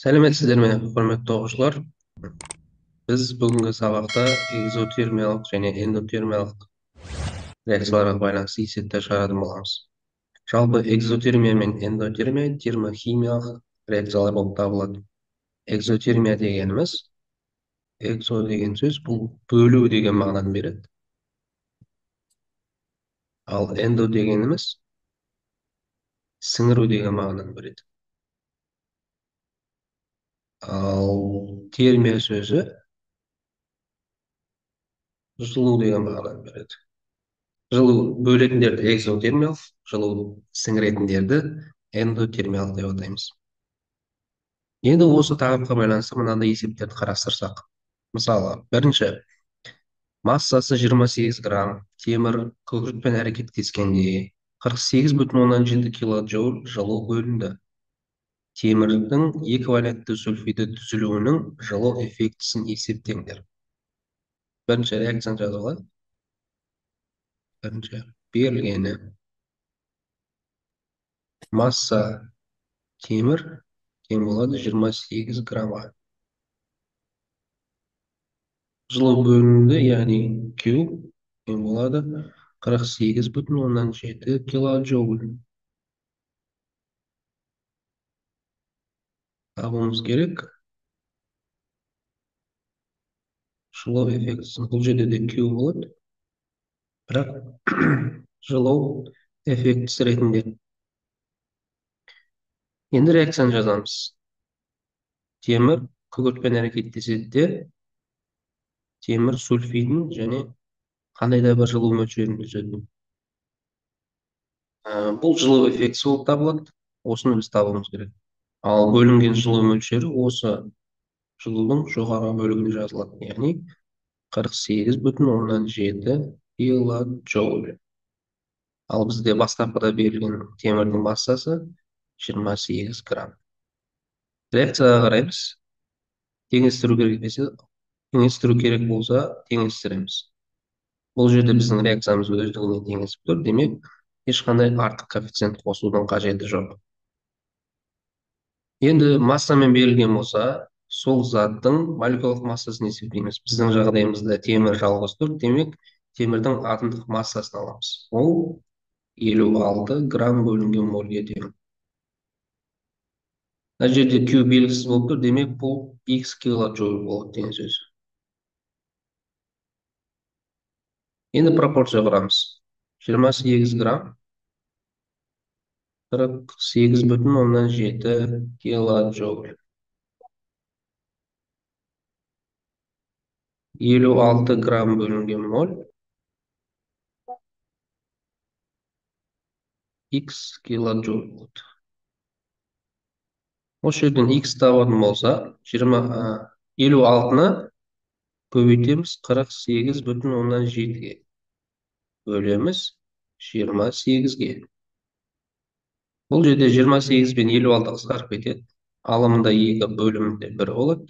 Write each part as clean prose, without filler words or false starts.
Сәлеметсіздер ме, құрметті оқушылар? Біз бүгінгі сабақта экзотермиялық және эндотермиялық реакцияларға байланысты есептер шығаратын боламыз. Жалпы экзотермия мен эндотермия термохимиялық реакциялар болып табылады. Экзотермия дегеніміз, экзо деген сөз бұл бөлу деген мағынаны береді. Ал эндо дегеніміз сіңіру деген мағынаны береді. Ал термия сөзі жылу деген мағынаны береді. Жылу бөлетіндерді экзотермиялық, жылу сіңіретіндерді эндотермиялық деп атаймыз. Енді осы тақырыпқа байланысты мынандай есептерді қарастырсақ. Мысалы, бірінші, массасы 28 грамм темір күкіртпен әрекеттескенде 48,7 килоджоуль жылу бөлінді. Темірдің эквивалентті сульфиді түзілуінің жылу эффектісін есептеңдер. Бірінші реакцияны жазуға. Бірінші, берілгені масса темір тең болады 28 граммға. Жылу бөлінді, яғни Q тең болады 48,7 килоджоуль. Табуымыз керек. Жылу эффектісін бұл жерде де Q болады. Бірақ жылу эффектісі ретінде. Енді реакцияны жазамыз. Темір күкіртпен әрекеттеседі де темір сульфидін және қандай да бір жылу мөлшерін түзеді. Бұл жылу эффектісі болып табылады. Осыны біз табуымыз керек. Ал бөлінген жылу мөлшері осы жылудың жоғарғы бөлігінде жазылады, яғни 48,7 килоджоуль. Ал бізде бастапқыда берілген темірдің массасы 28 грамм. Реакцияға қараймыз. Теңестіру керек болса, теңестіреміз. Бұл жерде біздің реакциямыз өздігінен теңесіп тұр, демек, ешқандай артық коэффициент қосудың қажеті жоқ. Енді массамен берілген болса, сол заттың молекулалық массасын есептейміз. Біздің жағдайымызда темір жалғыз тұр, демек, темірдің атомдық массасын аламыз. Ол 56 грамм бөлінген мольге тең. Мына жерде Q белгісіз болып тұр, демек, бұл X килоджоуль болады деген сөз. Енді пропорция құрамыз. 28 грамм 48,7 килоджоуль. 56 грамм бөлінген моль X килоджоуль болады. Осы жерден X табатын болса, 56-ны көбейтеміз 48,7-ге. Бөлеміз 28-ге. Бұл жерде 28 пен 56 қысқарып кетеді. Алымында 2, бөлімінде 1 болады.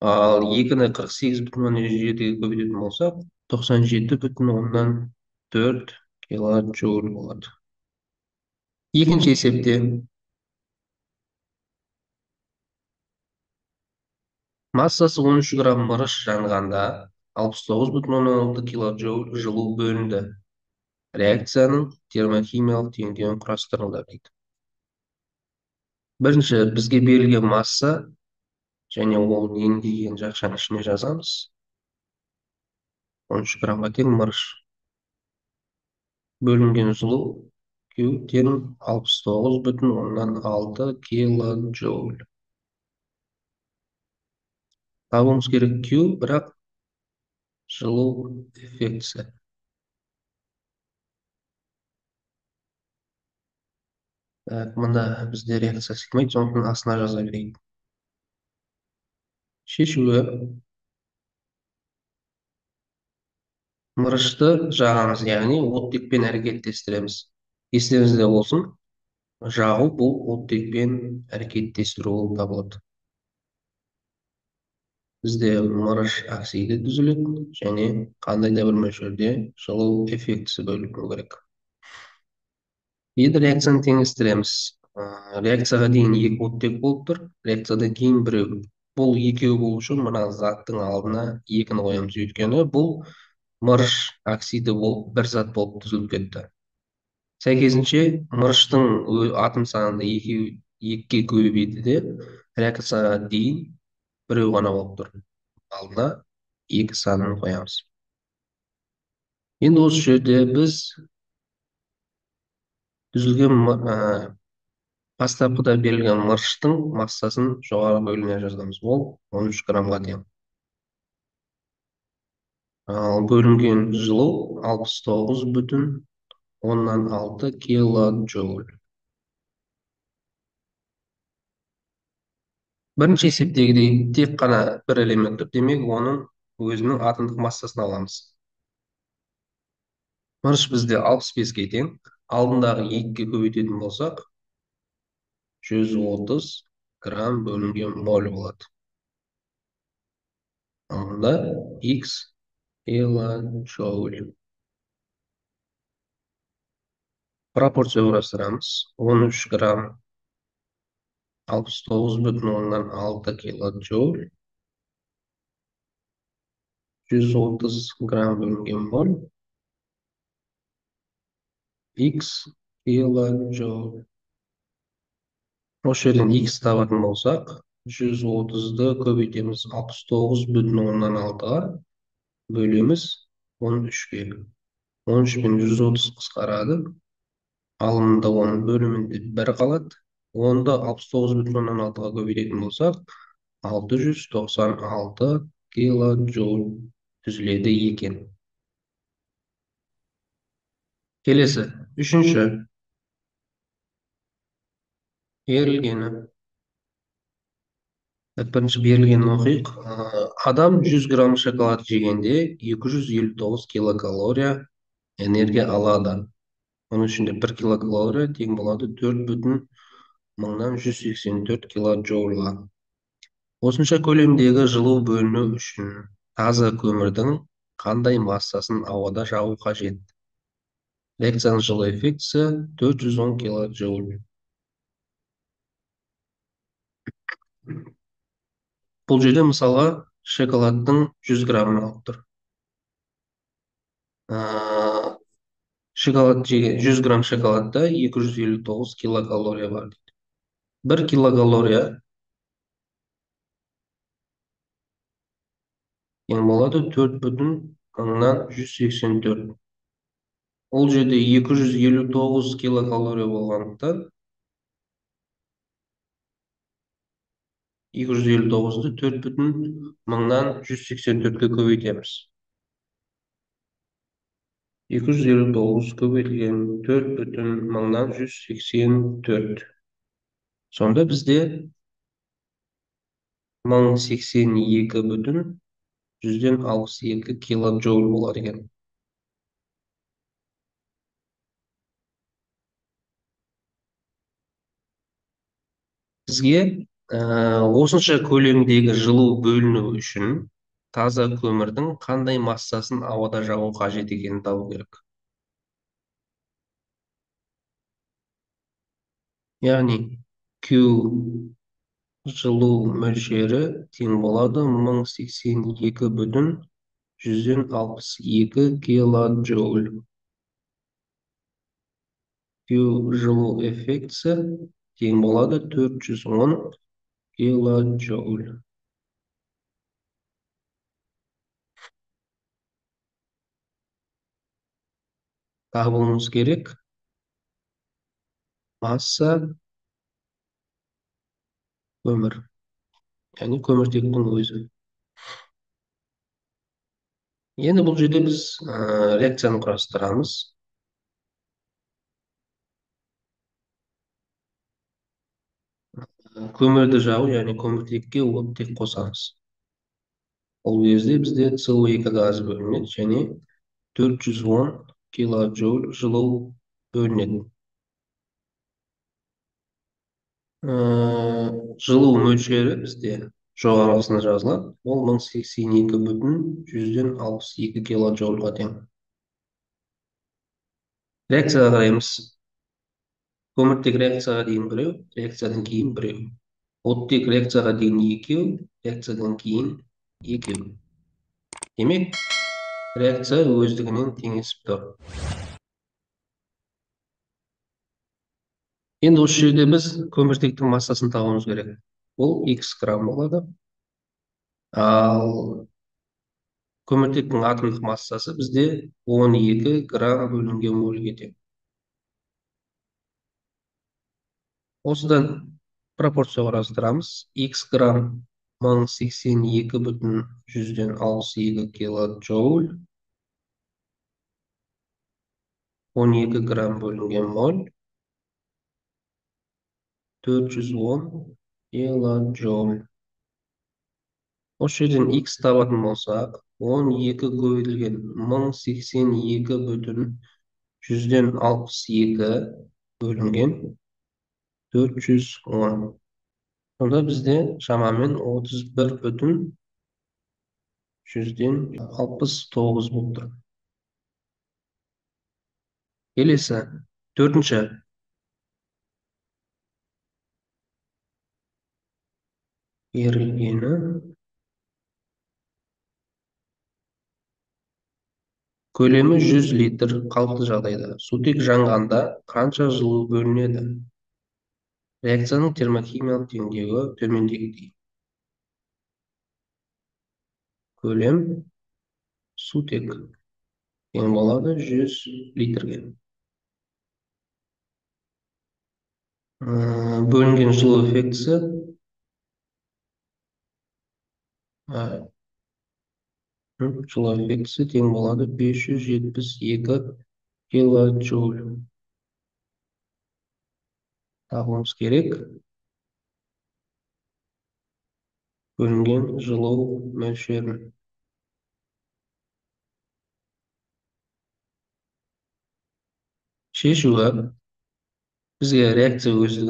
Ал 2-ні 48,7-ге көбейтетін болсақ, 97,4 килоджоуль болады. Екінші есепте массасы 13 грамм мырыш жанғанда 69,6 килоджоуль жылу бөлінді. Реакцияның термохимиялық теңдеуін құрастырыңдар дейді. Бірінші, бізге берілген масса және ол нені деген жақшаның ішіне жазамыз. 13 граммға тең мырыш. Бөлінген жылу Q тең 69,6 килоджоуль. Табуымыз керек Q, бірақ жылу эффектісі. Мұнда бізде реакция сыймайды, сондықтан астына жаза берейік. Шешуі. Мырышты жағамыз, яғни оттекпен әрекеттестіреміз. Естеріңізде болсын, жағу бұл оттекпен әрекеттестіру болып табылады. Бізде мырыш оксиді түзіледі және қандай да бір мөлшерде жылу эффектісі бөліну керек. Енді реакцияны теңестіреміз. реакцияға дейін екі оттек болып тұр, реакциядан кейін біреу. Бұл екеу болу үшін мына заттың алдына екіні қоямыз, өйткені бұл мырыш оксиді болып бір зат болып түзіліп кетті. Сәйкесінше мырыштың атом саны екіге көбейді де реакцияға дейін біреу ғана болып тұр. Алдына екі санын қоямыз. Енді осы жерде біз түзілген бастапқыда берілген мырыштың массасын жоғары бөлігіне жазамыз. Ол 13 граммға тең. Ал бөлінген жылу 69,6 килоджоуль. Бірінші есептегідей тек қана бір элемент тұр, демек оның өзінің атомдық массасын аламыз. Мырыш бізде 65-ке тең. Алдындағы 2-ге көбейтетін болсақ, 130 грамм бөлінген моль болады. Онда X килоджоуль. Пропорция құрастырамыз. 13 грамм 69,6 килоджоуль. 130 грамм бөлінген моль. X килоджоуль. Осы жерден X табатын болсақ, 130-ды көбейтеміз 69,6-ға, бөлеміз 13-ге. 13 пен 130 қысқарады. Алымында оның бөлімінде 1 қалады. Онда 69,6-ға көбейтетін болсақ, 696 килоджоуль түзіледі екен. Келесі, үшінші. Берілгені. Бірінші берілгенін оқиық. Адам 100 грамм шоколад жегенде 259 килокалория энергия алады. Оның ішінде 1 килокалория тең болады 4,184 килоджоульға. Осынша көлемдегі жылу бөліну үшін таза көмірдің қандай массасын ауада жағу қажет? Реакцияның жылу эффектісі 410 килоджоуль. Бұл жерде мысалға шоколадтың 100 граммын алып тұр. 100 грамм шоколадта 259 килокалория бар дейді. 1 килокалория тең болады 4,184. Ол жерде 259 килокалория болғандықтан 259-ды 4,184-ге көбейтеміз. 259 көбейтілген 4,184. Сонда бізде 1082,62 килоджоуль болады екен. Бізге осынша көлемдегі жылу бөліну үшін таза көмірдің қандай массасын ауада жағу қажет екенін табу керек. Яғни Q жылу мөлшері тең болады 1082,62 килоджоуль. Q жылу эффектісі тең болады 410 килоджоуль. Табуымыз керек масса көмір, яғни көміртектің өзі. Енді бұл жерде біз реакцияны құрастырамыз. Көмірді жағу, яғни көміртекке оттек қосамыз. Ол кезде бізде CO2 газы бөлінеді және 410 килоджоуль жылу бөлінеді. Жылу мөлшері бізде жоғарғысына жазылады. Ол 1082,62 килоджоульға тең. Реакцияға қараймыз. Көміртек реакцияға дейін біреу, реакциядан кейін біреу. Оттек реакцияға дейін екеу, реакциядан кейін екеу. Демек, реакция өздігінен теңесіп тұр. Енді осы жерде біз көміртектің массасын табуымыз керек. Ол x грамм болады. Ал көміртектің атомдық массасы бізде 12 грамм бөлінген молге тең. Осыдан пропорция қарастырамыз. X грамм 1082,62 килоджоуль, 12 грамм бөлінген моль 410 килоджоуль. Осы жерден x табатын болсақ, 12 көбейтілген 1082,62 бөлінген 410. Сонда бізде шамамен 31,69 болып тұр. Келесі, төртінші. Берілгені көлемі 100 литр қалыпты жағдайда. Сутек жанғанда қанша жылу бөлінеді? Реакцияның термохимиялық теңдеуі төмендегідей. Көлем сутек тең болады 100 литрге. Бөлінген жылу эффектісі жылу эффектісі тең болады 572 килоджоуль. Табуымыз керек. Бөлінген жылу мөлшерін. Шешуі бізге реакция өзі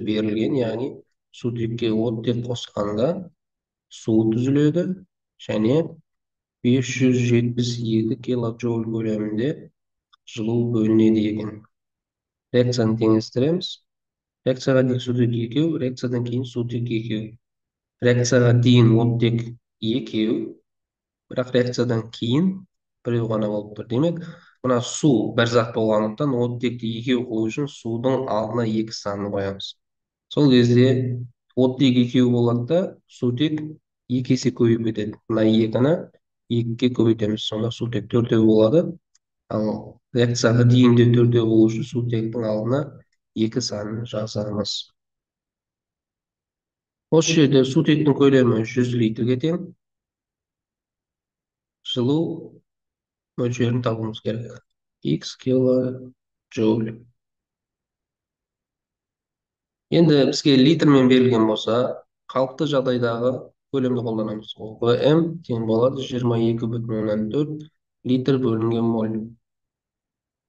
берілген, яғни сутекке оттек қосқанда су түзіледі және 572 килоджоуль көлемінде жылу бөлінеді екен. Реакцияны теңестіреміз. Реакцияға дейін сутек екеу, реакциядан кейін сутек екеу. Реакцияға дейін оттек екеу, бірақ реакциядан кейін біреу ғана болып тұр. Демек, мына су бір зат болғандықтан оттекті екеу қылу үшін судың алдына 2 санын қоямыз. Сол кезде оттек екеу болады да сутек 2 есе көбейіп кетеді. Мына 2-ні 2-ге көбейтеміз, сонда сутек 4 болады. Ал реакцияға дейін де 4 болу үшін сутектің алдына 2 санын жазамыз. Осы жерде сутектің көлемі 100 литрге тең. Жылу мөлшерін табуымыз керек. X килоджоуль. Енді бізге литрмен берілген болса, қалыпты жағдайдағы көлемді қолданамыз. ВМ тең болады 22,4 литр бөлінген моль.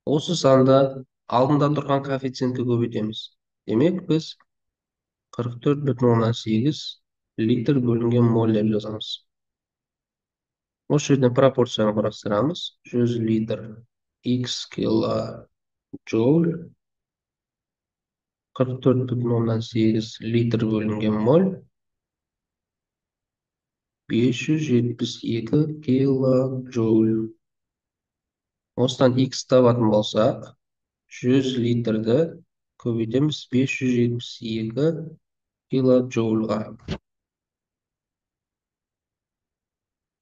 Осы санды алдында тұрған коэффициентке көбейтеміз. Демек, біз 44,8 литр бөлінген моль деп жазамыз. Осы жерден пропорцияны қарастырамыз. 100 литр X килоджоуль, 44,8 литр бөлінген моль, 572 килоджоуль. Осыдан X табатын болсақ, 100 литрді көбейтеміз 572 килоджоульға.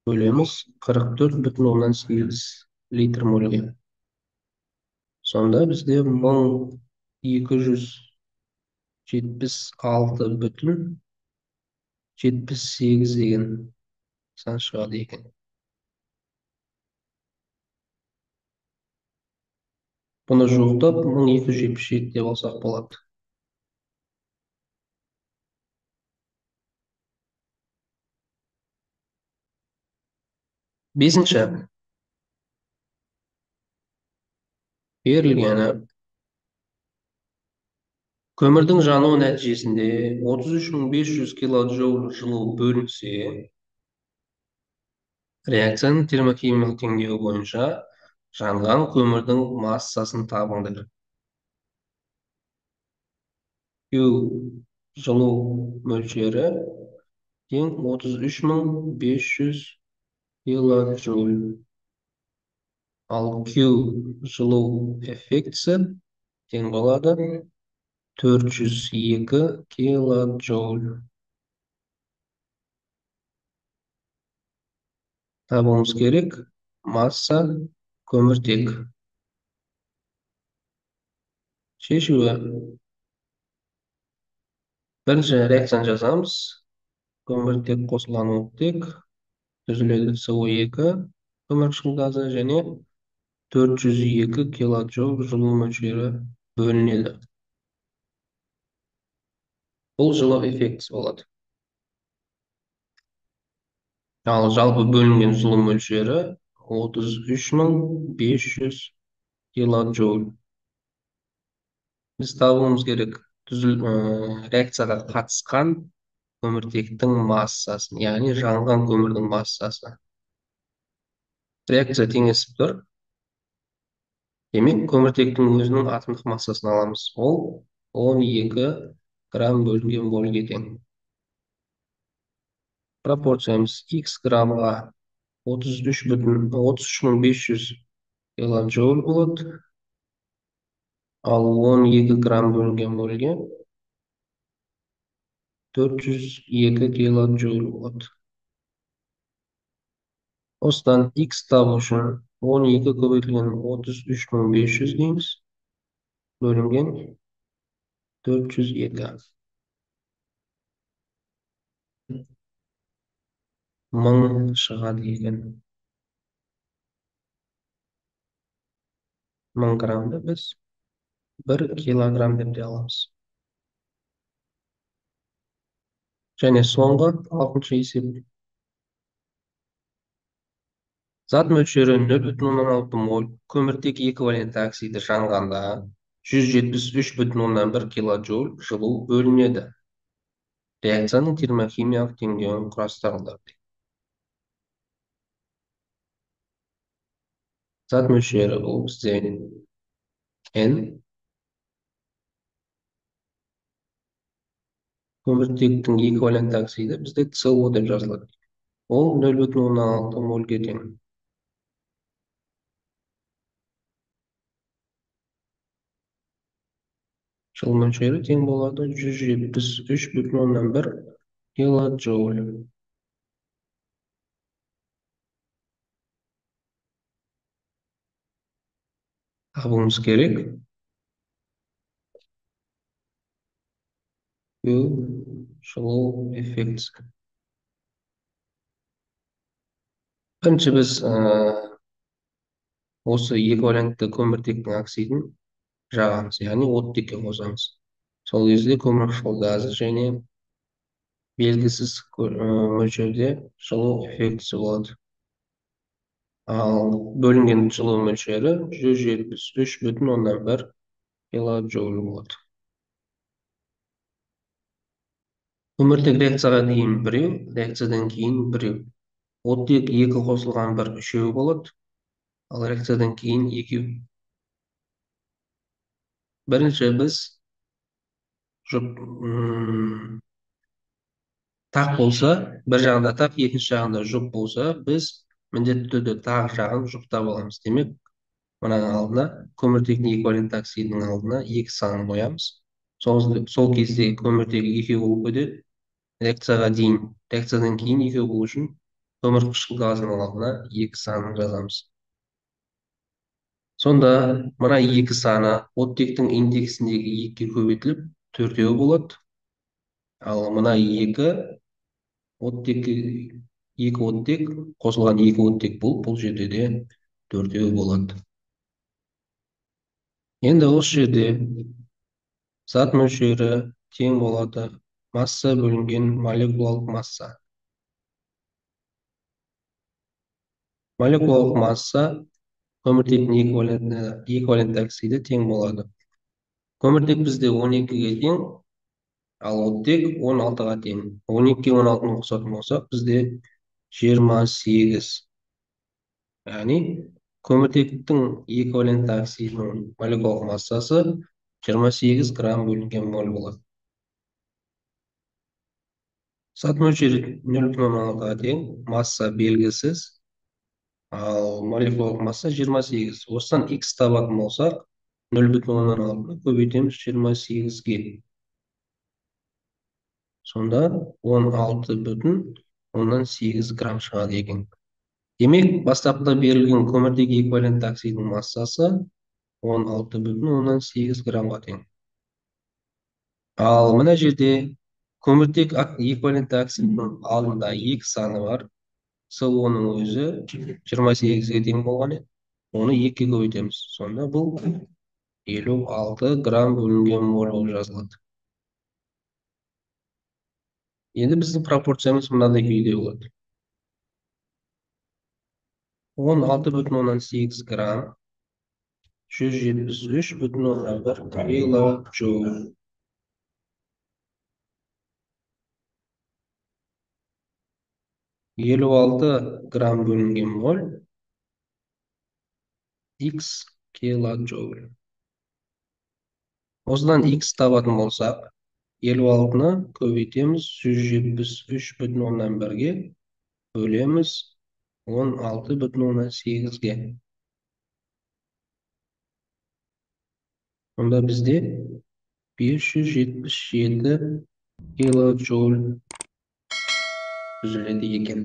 Бөлеміз 44,8 литр мольге. Сонда бізде 1276,78 деген сан шығады екен. Бұны жуықтап 1277 деп алсақ болады. Бесінші. Берілгені көмірдің жануы нәтижесінде 33.500 килоджоуль жылу бөлінсе, реакцияның термохимиялық теңдеуі бойынша жанған көмірдің массасын табыңдар. Q жылу мөлшері тең 33.500 килоджоуль. Ал Q жылу эффектісі тең болады 402 килоджоуль. Табуымыз керек масса көміртек. Шешуі. Бірінші реакцияны жазамыз. Көміртек қосылған оттек түзіледі СО2 көмірқышқыл газы және 402 килоджоуль жылу мөлшері бөлінеді. Бұл жылу эффектісі болады. Ал жалпы бөлінген жылу мөлшері 33.500 килоджоуль. Біз табуымыз керек реакцияға қатысқан көміртектің массасын, яғни жанған көмірдің массасы. Реакция теңесіп тұр. Демек, көміртектің өзінің атомдық массасын аламыз. Ол 12 грамм бөлінген молге тең. Пропорциямыз x граммға 33.500 килоджоуль болады. Ал 12 грамм бөлінген молге 402 килоджоуль болады. Осыдан x табу үшін 12 көбейтілген 33.500 дейміз. Бөлінген 402. 1000 шығады екен. 1000 граммды біз 1 килограмм деп те аламыз. Және соңғы 6-шы есеп. Зат мөлшері 0,6 моль көміртек эквиваленті оксиді жанғанда 173,1 килоджоуль жылу бөлінеді. Реакцияның термохимиялық теңдеуін құрастырыңдар. Зат мөлшері ол бізде N. Көміртектің эквиваленті оксиді бізде СО деп жазылады. Ол 0,6 мольге тең. Жылу мөлшері тең болады 173,1 килоджоуль. Табуымыз керек. Жылу эффектісі. Бірінші біз осы эквивалентті көміртектің оксидін жағамыз, яғни оттекке қосамыз. Сол кезде көмірқышқыл газы және белгісіз мөлшерде жылу эффектісі болады. Ал бөлінген жылу мөлшері 173,1 килоджоуль болады. Көміртек реакцияға дейін біреу, реакциядан кейін біреу. Оттек екі қосылған бір үшеу болады, ал реакциядан кейін екеу. Бірінші біз тақ болса, бір жағында тақ, екінші жағында жұп болса, біз міндетті түрде тақ жағын жұптап аламыз. Демек, мынаның алдына көміртектің эквивалентті оксидінің алдына 2 санын қоямыз. Сол кезде көміртегі екеу болып кетеді. Реакцияға дейін, реакциядан кейін екеу болу үшін көмірқышқыл газының алдына 2 санын жазамыз. Сонда мына 2 саны оттектің индексіндегі 2-ге көбейтіліп 4 болады. Ал мына 2 оттек қосылған 2 оттек болып, бұл жерде де 4 болады. Енді осы жерде зат мөлшері тең болады масса бөлінген молекулалық масса. Молекулалық масса көміртектің эквивалентті оксиді тең болады. Көміртек бізде 12-ге тең, ал оттек 16-ға тең. 12-ге 16-ны қосатын болсақ, бізде 28. Яғни көміртектің эквивалентті оксидінің молекулалық массасы 28 грамм бөлінген моль болады. Зат мөлшері 0,6-ға тең, масса белгісіз, ал молекулалық масса 28. Осыдан x табатын болсақ, 0,6-ны көбейтеміз 28-ге. Сонда 16,8 грамм шығады екен. Демек, бастапқыда берілген көмірдегі эквивалентті оксидтің массасы 16,8 граммға тең. Ал мына жерде көміртек эквивалентті оксидтің алдында екі саны бар. СО-ның өзі 28-ге тең болған еді. Оны 2-ге көбейтеміз. Сонда бұл 56 грамм бөлінген моль болып жазылады. Енді біздің пропорциямыз мынадай күйде болады. 16,8 грамм 173,1 килоджоуль. 56 грамм бөлінген моль x килоджоуль. Осыдан x табатын болсақ, 56-ны көбейтеміз 173,1-ге, бөлеміз 16,8-ге. Онда бізде 577 килоджоуль түзіледі екен.